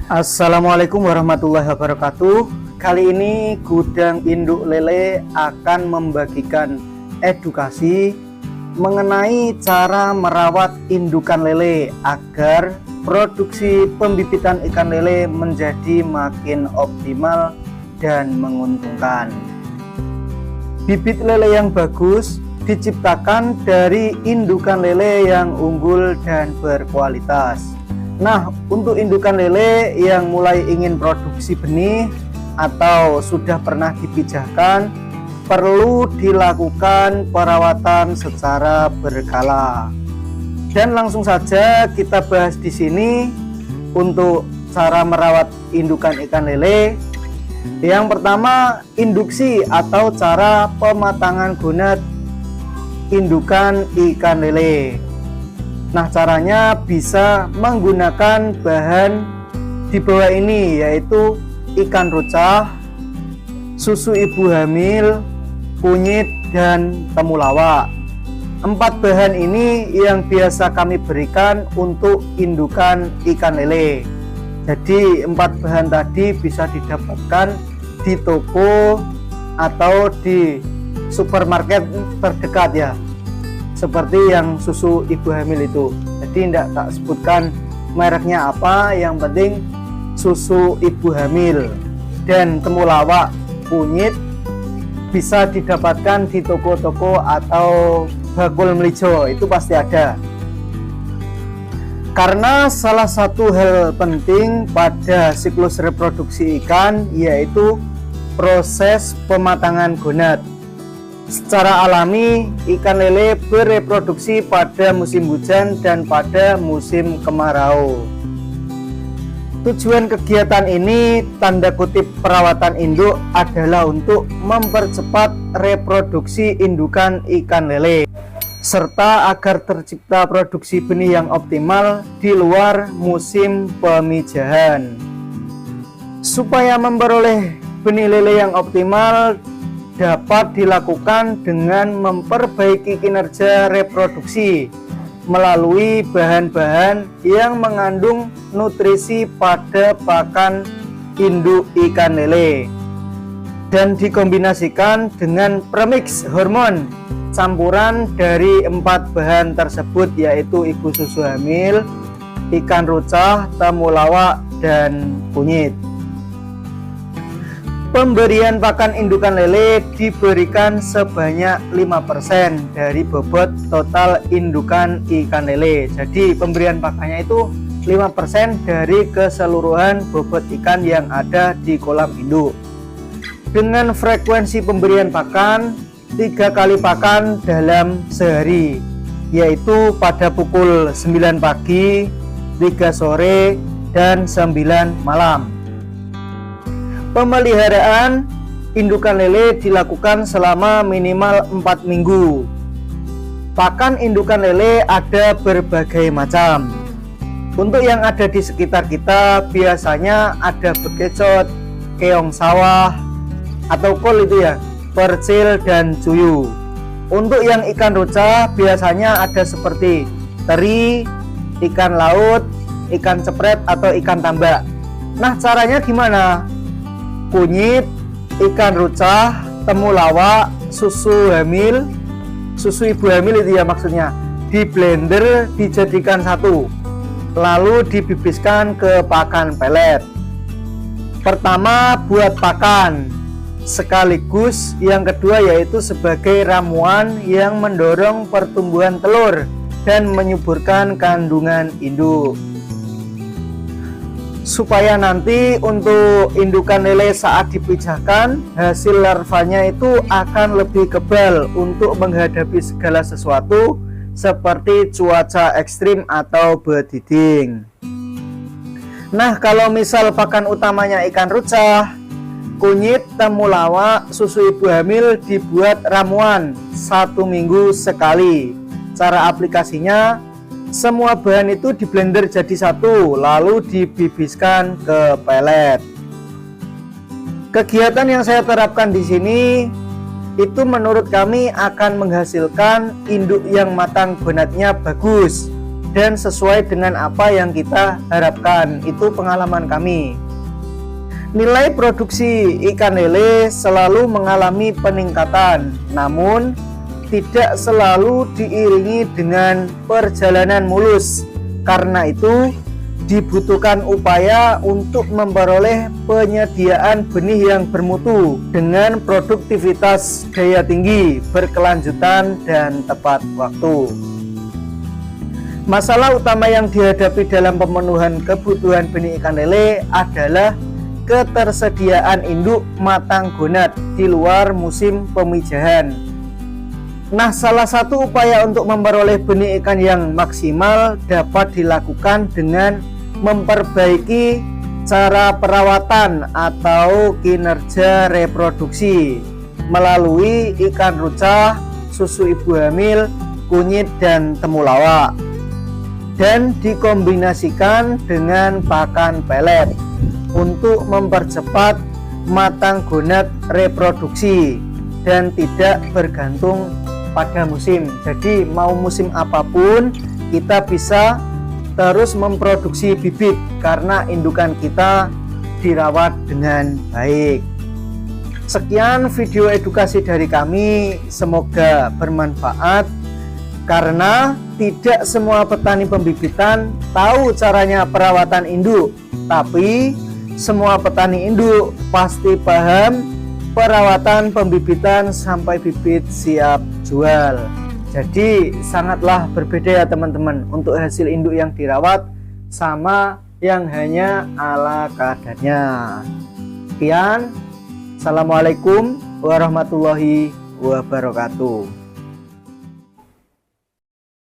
Assalamualaikum warahmatullahi wabarakatuh. Kali ini Gudang Induk Lele akan membagikan edukasi mengenai cara merawat indukan lele agar produksi pembibitan ikan lele menjadi makin optimal dan menguntungkan. Bibit lele yang bagus diciptakan dari indukan lele yang unggul dan berkualitas. Nah, untuk indukan lele yang mulai ingin produksi benih atau sudah pernah dipijahkan, perlu dilakukan perawatan secara berkala. Dan langsung saja kita bahas di sini untuk cara merawat indukan ikan lele. Yang pertama, induksi atau cara pematangan gonad indukan ikan lele. Nah, caranya bisa menggunakan bahan di bawah ini, yaitu ikan rucah, susu ibu hamil, kunyit, dan temulawak. 4 bahan ini yang biasa kami berikan untuk indukan ikan lele. Jadi 4 bahan tadi bisa didapatkan di toko atau di supermarket terdekat ya, seperti yang susu ibu hamil itu. Jadi tidak tak sebutkan mereknya apa, yang penting susu ibu hamil. Dan temulawak, kunyit bisa didapatkan di toko-toko atau bakul melijo, itu pasti ada. Karena salah satu hal penting pada siklus reproduksi ikan yaitu proses pematangan gonad. Secara alami, ikan lele bereproduksi pada musim hujan dan pada musim kemarau. Tujuan kegiatan ini, tanda kutip perawatan induk, adalah untuk mempercepat reproduksi indukan ikan lele, serta agar tercipta produksi benih yang optimal di luar musim pemijahan. Supaya memperoleh benih lele yang optimal, dapat dilakukan dengan memperbaiki kinerja reproduksi melalui bahan-bahan yang mengandung nutrisi pada pakan induk ikan lele dan dikombinasikan dengan premix hormon campuran dari 4 bahan tersebut, yaitu ibu susu hamil, ikan rucah, temulawak, dan kunyit. Pemberian pakan indukan lele diberikan sebanyak 5% dari bobot total indukan ikan lele. Jadi pemberian pakannya itu 5% dari keseluruhan bobot ikan yang ada di kolam induk. Dengan frekuensi pemberian pakan 3 kali pakan dalam sehari, yaitu pada pukul 9 pagi, 3 sore, dan 9 malam. Pemeliharaan indukan lele dilakukan selama minimal 4 minggu. Pakan indukan lele ada berbagai macam. Untuk yang ada di sekitar kita, biasanya ada bekecot, keong sawah, atau kol itu ya, percil, dan cuyu. Untuk yang ikan rucah, biasanya ada seperti teri, ikan laut, ikan cepret, atau ikan tambak. Nah, caranya gimana? Kunyit, ikan rucah, temulawak, susu hamil, susu ibu hamil itu ya maksudnya, di blender dijadikan satu, lalu dibibiskan ke pakan pelet. Pertama buat pakan sekaligus, yang kedua yaitu sebagai ramuan yang mendorong pertumbuhan telur dan menyuburkan kandungan induk, supaya nanti untuk indukan lele saat dipijahkan, hasil larvanya itu akan lebih kebal untuk menghadapi segala sesuatu seperti cuaca ekstrim atau bediding. Nah, kalau misal pakan utamanya ikan rucah, kunyit, temulawak, susu ibu hamil dibuat ramuan 1 minggu sekali. Cara aplikasinya, semua bahan itu di blender jadi satu, lalu dibibiskan ke pelet. Kegiatan yang saya terapkan di sini itu menurut kami akan menghasilkan induk yang matang gonadnya bagus dan sesuai dengan apa yang kita harapkan. Itu pengalaman kami. Nilai produksi ikan lele selalu mengalami peningkatan, namun tidak selalu diiringi dengan perjalanan mulus. Karena itu dibutuhkan upaya untuk memperoleh penyediaan benih yang bermutu dengan produktivitas daya tinggi, berkelanjutan, dan tepat waktu. Masalah utama yang dihadapi dalam pemenuhan kebutuhan benih ikan lele adalah ketersediaan induk matang gonat di luar musim pemijahan. Nah, salah satu upaya untuk memperoleh benih ikan yang maksimal dapat dilakukan dengan memperbaiki cara perawatan atau kinerja reproduksi melalui ikan ruca, susu ibu hamil, kunyit, dan temulawak, dan dikombinasikan dengan pakan pelet untuk mempercepat matang gonat reproduksi dan tidak bergantung pada musim. Jadi mau musim apapun kita bisa terus memproduksi bibit karena indukan kita dirawat dengan baik. Sekian video edukasi dari kami, semoga bermanfaat karena tidak semua petani pembibitan tahu caranya perawatan induk, tapi semua petani induk pasti paham perawatan pembibitan sampai bibit siap jual. Jadi sangatlah berbeda ya teman-teman untuk hasil induk yang dirawat sama yang hanya ala kadarnya. Sekian, assalamualaikum warahmatullahi wabarakatuh.